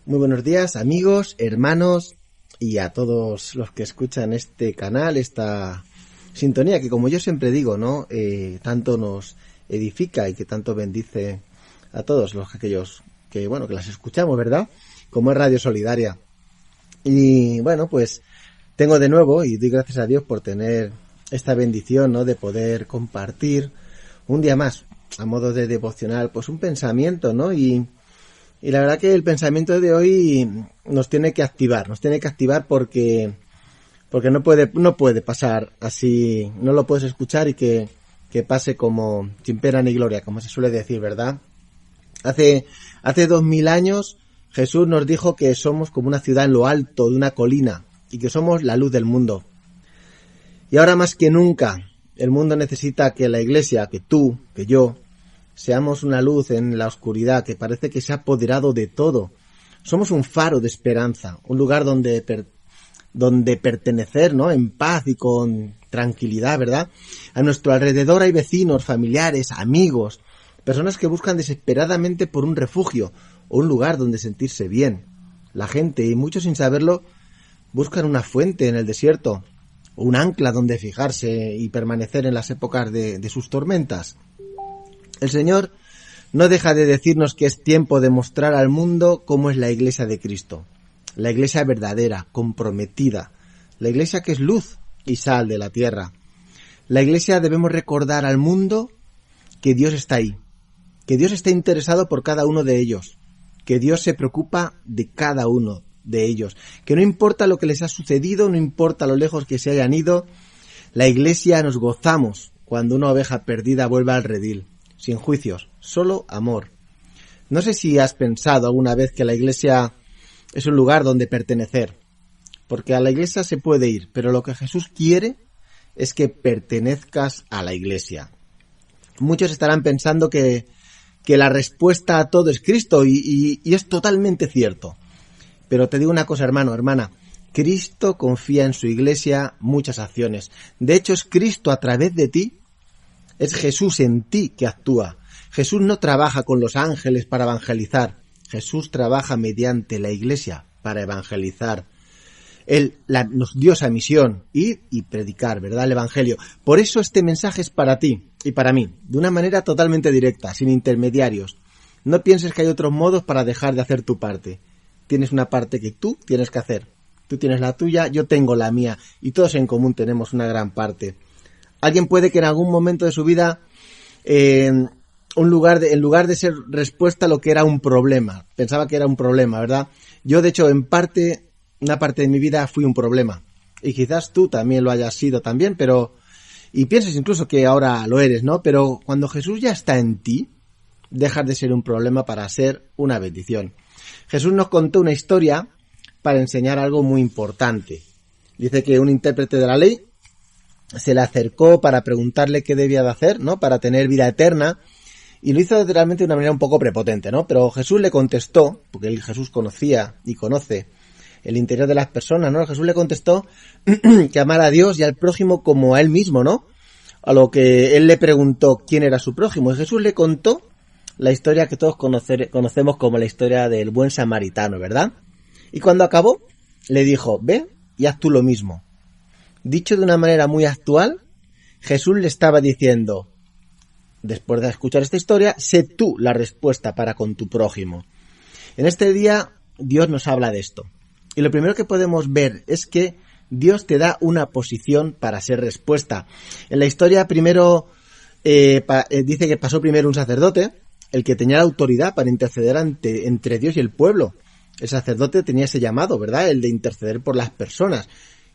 Muy buenos días, amigos, hermanos y a todos los que escuchan este canal, esta sintonía que, como yo siempre digo, ¿no? Tanto nos edifica y que tanto bendice a todos aquellos que las escuchamos, ¿verdad? Como es Radio Solidaria. Y bueno, pues tengo de nuevo y doy gracias a Dios por tener esta bendición, ¿no? De poder compartir un día más a modo de devocional, pues un pensamiento, ¿no? Y la verdad que el pensamiento de hoy nos tiene que activar porque no puede pasar así, no lo puedes escuchar y que pase como sin pena ni gloria, como se suele decir, ¿verdad? Hace 2000 años Jesús nos dijo que somos como una ciudad en lo alto de una colina y que somos la luz del mundo. Y ahora más que nunca el mundo necesita que la Iglesia, que tú, que yo, seamos una luz en la oscuridad que parece que se ha apoderado de todo. Somos un faro de esperanza, un lugar donde pertenecer, ¿no? En paz y con tranquilidad, ¿verdad? A nuestro alrededor hay vecinos, familiares, amigos, personas que buscan desesperadamente por un refugio o un lugar donde sentirse bien. La gente, y muchos sin saberlo, buscan una fuente en el desierto o un ancla donde fijarse y permanecer en las épocas de sus tormentas. El Señor no deja de decirnos que es tiempo de mostrar al mundo cómo es la Iglesia de Cristo. La Iglesia verdadera, comprometida. La Iglesia que es luz y sal de la tierra. La Iglesia debemos recordar al mundo que Dios está ahí. Que Dios está interesado por cada uno de ellos. Que Dios se preocupa de cada uno de ellos. Que no importa lo que les ha sucedido, no importa lo lejos que se hayan ido, la Iglesia nos gozamos cuando una oveja perdida vuelve al redil. Sin juicios, solo amor. No sé si has pensado alguna vez que la Iglesia es un lugar donde pertenecer, porque a la Iglesia se puede ir, pero lo que Jesús quiere es que pertenezcas a la Iglesia. Muchos estarán pensando que la respuesta a todo es Cristo y es totalmente cierto. Pero te digo una cosa, hermano, hermana, Cristo confía en su Iglesia muchas acciones. De hecho, es Cristo a través de ti. Es Jesús en ti que actúa. Jesús no trabaja con los ángeles para evangelizar. Jesús trabaja mediante la Iglesia para evangelizar. Él nos dio esa misión, ir y predicar, ¿verdad? El Evangelio. Por eso este mensaje es para ti y para mí, de una manera totalmente directa, sin intermediarios. No pienses que hay otros modos para dejar de hacer tu parte. Tienes una parte que tú tienes que hacer. Tú tienes la tuya, yo tengo la mía, y todos en común tenemos una gran parte. Alguien puede que en algún momento de su vida, en lugar de ser respuesta a lo que era un problema, pensaba que era un problema, ¿verdad? Yo, de hecho, una parte de mi vida fui un problema. Y quizás tú también lo hayas sido también, y piensas incluso que ahora lo eres, ¿no? Pero cuando Jesús ya está en ti, dejas de ser un problema para ser una bendición. Jesús nos contó una historia para enseñar algo muy importante. Dice que un intérprete de la ley se le acercó para preguntarle qué debía de hacer, ¿no? Para tener vida eterna, y lo hizo realmente de una manera un poco prepotente, ¿no? Pero Jesús le contestó, porque Jesús conocía y conoce el interior de las personas, ¿no? Jesús le contestó que amara a Dios y al prójimo como a él mismo, ¿no? A lo que él le preguntó quién era su prójimo, y Jesús le contó la historia que todos conocemos como la historia del buen samaritano, ¿verdad? Y cuando acabó, le dijo, ve y haz tú lo mismo. Dicho de una manera muy actual, Jesús le estaba diciendo, después de escuchar esta historia, sé tú la respuesta para con tu prójimo. En este día, Dios nos habla de esto. Y lo primero que podemos ver es que Dios te da una posición para ser respuesta. En la historia primero dice que pasó primero un sacerdote, el que tenía la autoridad para interceder entre Dios y el pueblo. El sacerdote tenía ese llamado, ¿verdad? El de interceder por las personas.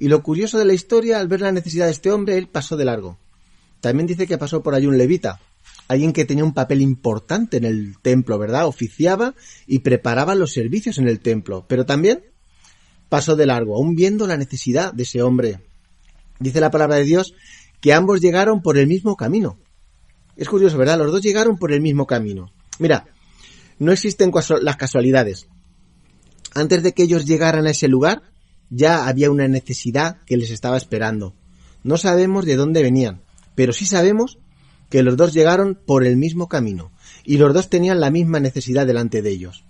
Y lo curioso de la historia, al ver la necesidad de este hombre, él pasó de largo. También dice que pasó por allí un levita, alguien que tenía un papel importante en el templo, ¿verdad? Oficiaba y preparaba los servicios en el templo, pero también pasó de largo, aún viendo la necesidad de ese hombre. Dice la palabra de Dios que ambos llegaron por el mismo camino. Es curioso, ¿verdad? Los dos llegaron por el mismo camino. Mira, no existen las casualidades. Antes de que ellos llegaran a ese lugar, ya había una necesidad que les estaba esperando. No sabemos de dónde venían, pero sí sabemos que los dos llegaron por el mismo camino y los dos tenían la misma necesidad delante de ellos.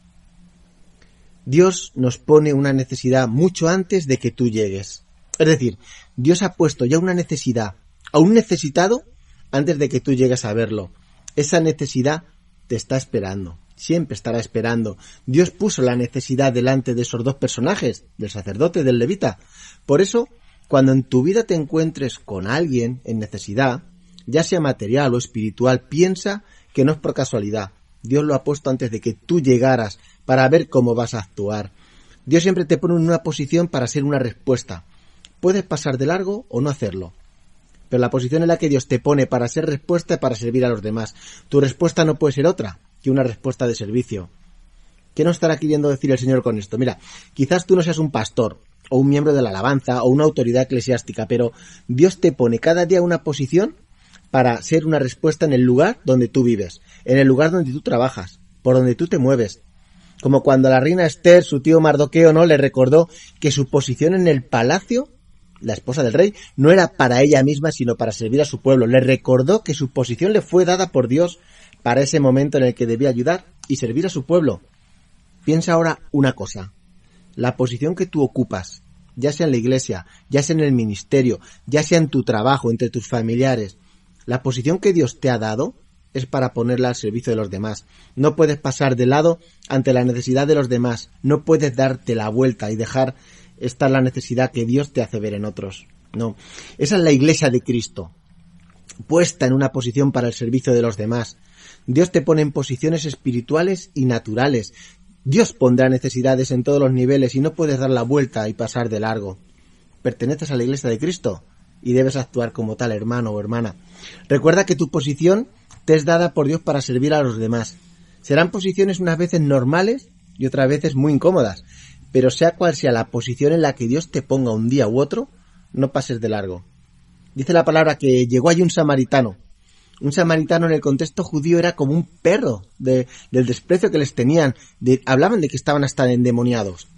Dios nos pone una necesidad mucho antes de que tú llegues. Es decir, Dios ha puesto ya una necesidad a un necesitado antes de que tú llegues a verlo. Esa necesidad te está esperando, siempre estará esperando. Dios puso la necesidad delante de esos dos personajes, del sacerdote y del levita. Por eso, cuando en tu vida te encuentres con alguien en necesidad, ya sea material o espiritual, piensa que no es por casualidad. Dios lo ha puesto antes de que tú llegaras para ver cómo vas a actuar. Dios siempre te pone en una posición para ser una respuesta. Puedes pasar de largo o no hacerlo, pero la posición en la que Dios te pone para ser respuesta es para servir a los demás. Tu respuesta no puede ser otra que una respuesta de servicio. ¿Qué nos estará queriendo decir el Señor con esto? Mira, quizás tú no seas un pastor, o un miembro de la alabanza, o una autoridad eclesiástica, pero Dios te pone cada día una posición para ser una respuesta en el lugar donde tú vives, en el lugar donde tú trabajas, por donde tú te mueves. Como cuando a la reina Esther, su tío Mardoqueo, ¿no?, le recordó que su posición en el palacio, la esposa del rey, no era para ella misma, sino para servir a su pueblo. Le recordó que su posición le fue dada por Dios para ese momento en el que debía ayudar y servir a su pueblo. Piensa ahora una cosa. La posición que tú ocupas, ya sea en la iglesia, ya sea en el ministerio, ya sea en tu trabajo, entre tus familiares, la posición que Dios te ha dado es para ponerla al servicio de los demás. No puedes pasar de lado ante la necesidad de los demás. No puedes darte la vuelta y dejar estar la necesidad que Dios te hace ver en otros. No. Esa es la iglesia de Cristo, puesta en una posición para el servicio de los demás. Dios te pone en posiciones espirituales y naturales. Dios pondrá necesidades en todos los niveles y no puedes dar la vuelta y pasar de largo. Perteneces a la iglesia de Cristo y debes actuar como tal, hermano o hermana. Recuerda que tu posición te es dada por Dios para servir a los demás. Serán posiciones unas veces normales y otras veces muy incómodas, pero sea cual sea la posición en la que Dios te ponga un día u otro, no pases de largo. Dice la palabra que llegó allí un samaritano. Un samaritano en el contexto judío era como un perro del desprecio que les tenían. Hablaban de que estaban hasta endemoniados.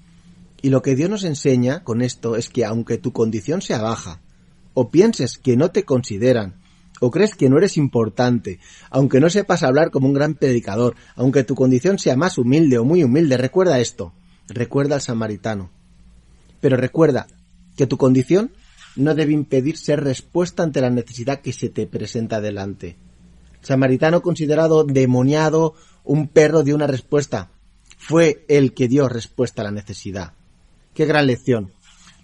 Y lo que Dios nos enseña con esto es que aunque tu condición sea baja, o pienses que no te consideran, o crees que no eres importante, aunque no sepas hablar como un gran predicador, aunque tu condición sea más humilde o muy humilde, recuerda esto, recuerda al samaritano. Pero recuerda que tu condición no debe impedir ser respuesta ante la necesidad que se te presenta delante. El samaritano, considerado demoniado, un perro, dio una respuesta. Fue el que dio respuesta a la necesidad. ¡Qué gran lección!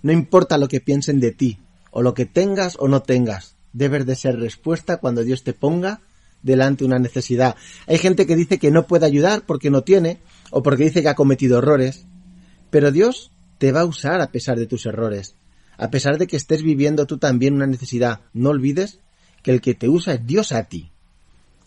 No importa lo que piensen de ti, o lo que tengas o no tengas, debes de ser respuesta cuando Dios te ponga delante una necesidad. Hay gente que dice que no puede ayudar porque no tiene, o porque dice que ha cometido errores, pero Dios te va a usar a pesar de tus errores. A pesar de que estés viviendo tú también una necesidad, no olvides que el que te usa es Dios a ti.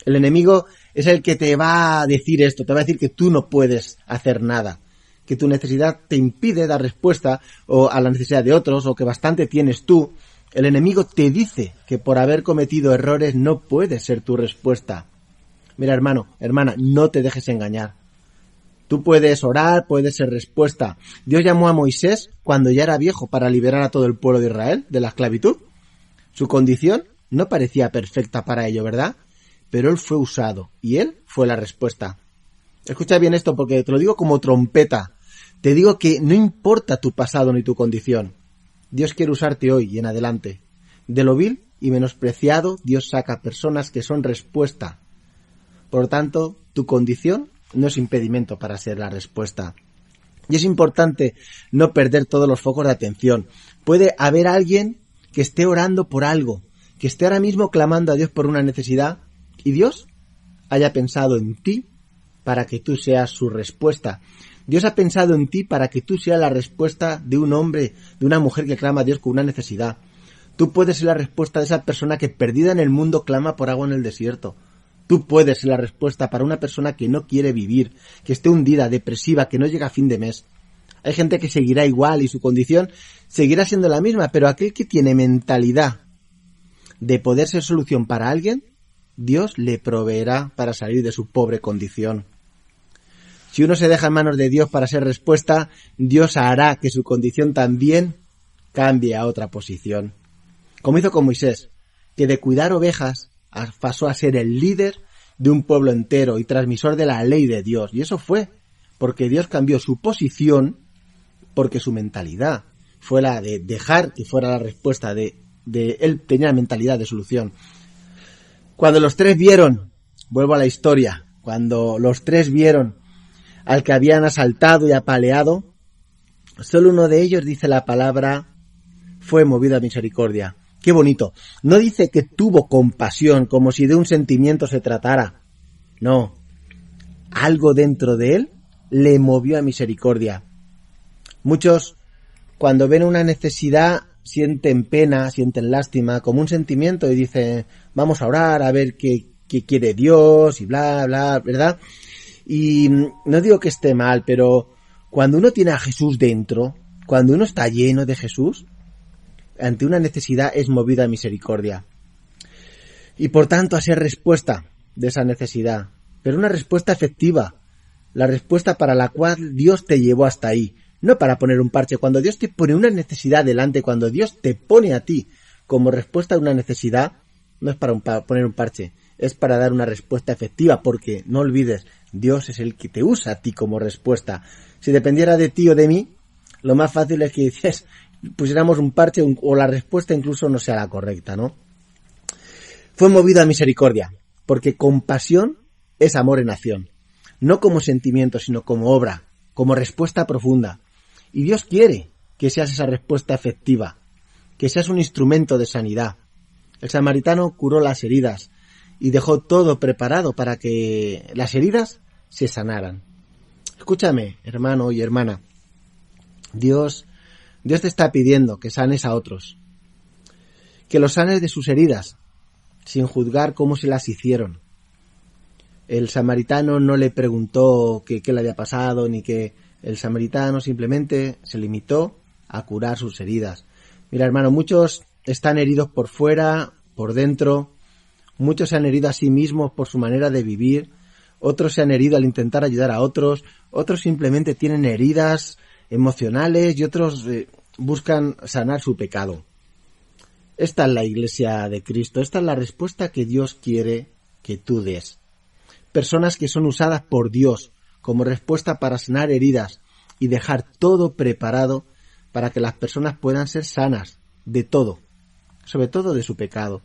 El enemigo es el que te va a decir esto, te va a decir que tú no puedes hacer nada, que tu necesidad te impide dar respuesta o a la necesidad de otros, o que bastante tienes tú. El enemigo te dice que por haber cometido errores no puedes ser tu respuesta. Mira, hermano, hermana, no te dejes engañar. Tú puedes orar, puedes ser respuesta. Dios llamó a Moisés cuando ya era viejo para liberar a todo el pueblo de Israel de la esclavitud. Su condición no parecía perfecta para ello, ¿verdad? Pero él fue usado y él fue la respuesta. Escucha bien esto porque te lo digo como trompeta. Te digo que no importa tu pasado ni tu condición. Dios quiere usarte hoy y en adelante. De lo vil y menospreciado, Dios saca personas que son respuesta. Por lo tanto, tu condición no es impedimento para ser la respuesta. Y es importante no perder todos los focos de atención. Puede haber alguien que esté orando por algo, que esté ahora mismo clamando a Dios por una necesidad, y Dios haya pensado en ti para que tú seas su respuesta. Dios ha pensado en ti para que tú seas la respuesta de un hombre, de una mujer que clama a Dios con una necesidad. Tú puedes ser la respuesta de esa persona que perdida en el mundo clama por agua en el desierto. Tú puedes ser la respuesta para una persona que no quiere vivir, que esté hundida, depresiva, que no llega a fin de mes. Hay gente que seguirá igual y su condición seguirá siendo la misma, pero aquel que tiene mentalidad de poder ser solución para alguien, Dios le proveerá para salir de su pobre condición. Si uno se deja en manos de Dios para ser respuesta, Dios hará que su condición también cambie a otra posición. Como hizo con Moisés, que de cuidar ovejas pasó a ser el líder de un pueblo entero y transmisor de la ley de Dios. Y eso fue porque Dios cambió su posición, porque su mentalidad fue la de dejar que fuera la respuesta de él tenía la mentalidad de solución. Cuando los tres vieron, vuelvo a la historia, cuando los tres vieron al que habían asaltado y apaleado, solo uno de ellos, dice la palabra, fue movido a misericordia. Qué bonito. No dice que tuvo compasión, como si de un sentimiento se tratara. No. Algo dentro de él le movió a misericordia. Muchos, cuando ven una necesidad, sienten pena, sienten lástima, como un sentimiento, y dicen, vamos a orar, a ver qué quiere Dios, y bla, bla, ¿verdad? Y no digo que esté mal, pero cuando uno tiene a Jesús dentro, cuando uno está lleno de Jesús, ante una necesidad es movido a misericordia. Y por tanto a ser respuesta de esa necesidad, pero una respuesta efectiva, la respuesta para la cual Dios te llevó hasta ahí, no para poner un parche. Cuando Dios te pone una necesidad delante, cuando Dios te pone a ti como respuesta a una necesidad, no es para poner un parche, es para dar una respuesta efectiva, porque no olvides, Dios es el que te usa a ti como respuesta. Si dependiera de ti o de mí, lo más fácil es que pusiéramos un parche o la respuesta incluso no sea la correcta, ¿no? Fue movido a misericordia, porque compasión es amor en acción, no como sentimiento, sino como obra, como respuesta profunda. Y Dios quiere que seas esa respuesta efectiva, que seas un instrumento de sanidad. El samaritano curó las heridas y dejó todo preparado para que las heridas se sanaran. Escúchame, hermano y hermana, Dios te está pidiendo que sanes a otros, que los sanes de sus heridas, sin juzgar cómo se las hicieron. El samaritano no le preguntó qué le había pasado, ni que el samaritano simplemente se limitó a curar sus heridas. Mira, hermano, muchos están heridos por fuera, por dentro, muchos se han herido a sí mismos por su manera de vivir, otros se han herido al intentar ayudar a otros simplemente tienen heridas emocionales y otros buscan sanar su pecado. Esta es la Iglesia de Cristo, esta es la respuesta que Dios quiere que tú des. Personas que son usadas por Dios como respuesta para sanar heridas y dejar todo preparado para que las personas puedan ser sanas de todo, sobre todo de su pecado.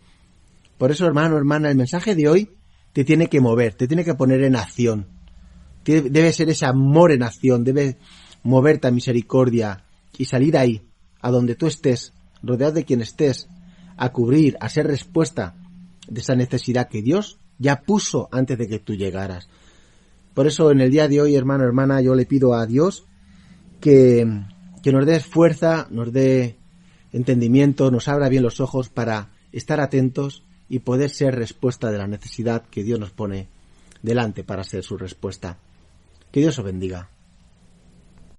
Por eso, hermano, hermana, el mensaje de hoy te tiene que mover, te tiene que poner en acción. Debe ser ese amor en acción, debe moverte a misericordia y salir ahí, a donde tú estés, rodeado de quien estés, a cubrir, a ser respuesta de esa necesidad que Dios ya puso antes de que tú llegaras. Por eso en el día de hoy, hermano, hermana, yo le pido a Dios que nos dé fuerza, nos dé entendimiento, nos abra bien los ojos para estar atentos y poder ser respuesta de la necesidad que Dios nos pone delante para ser su respuesta. Que Dios os bendiga.